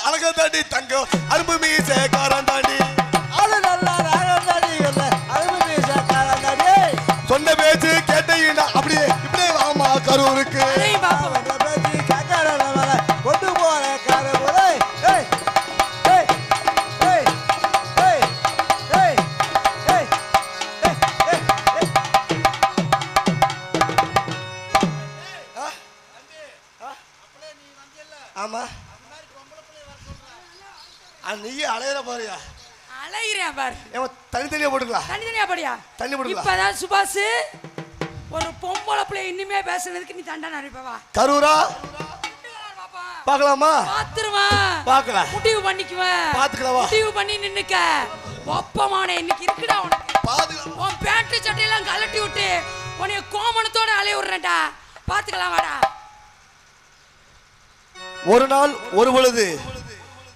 அழகா தாண்டி தங்கம் அரும்பு மீசை காரம் தாண்டி அது நல்லா ராகம் தாண்டி அரும்பு மீசை காரம் தாண்டி சொன்ன பேச்சு கேட்டீங்கன்னா அப்படியே இப்படியே வாமா கரூருக்கு பேச்சு கேட்கற கொண்டு போற கரூரை ஆமா நீயே அலையிற பாருயா அலையிறேன் பாரு தனித்தனியா போட்டுக்கலாம் தனித்தனியா படியா தண்ணி போட்டுக்கலாம் இப்பதான் சுபாஷ் ஒரு பொம்பளை பிள்ளை இனிமே பேசுறதுக்கு நீ தண்டனை அனுப்பவா கரூரா பார்க்கலாமா பாத்துருவான் பார்க்கலாம் முடிவு பண்ணிக்குவேன் பாத்துக்கலாமா முடிவு பண்ணி நின்னுக்க ஒப்பமான இன்னைக்கு இருக்குடா உனக்கு பாத்துக்கலாம் உன் பேண்ட் சட்டையெல்லாம் கலட்டி விட்டு உன்னைய கோமணத்தோட அலைய விடுறேன்டா பாத்துக்கலாம் வாடா ஒரு நாள் ஒரு பொழுது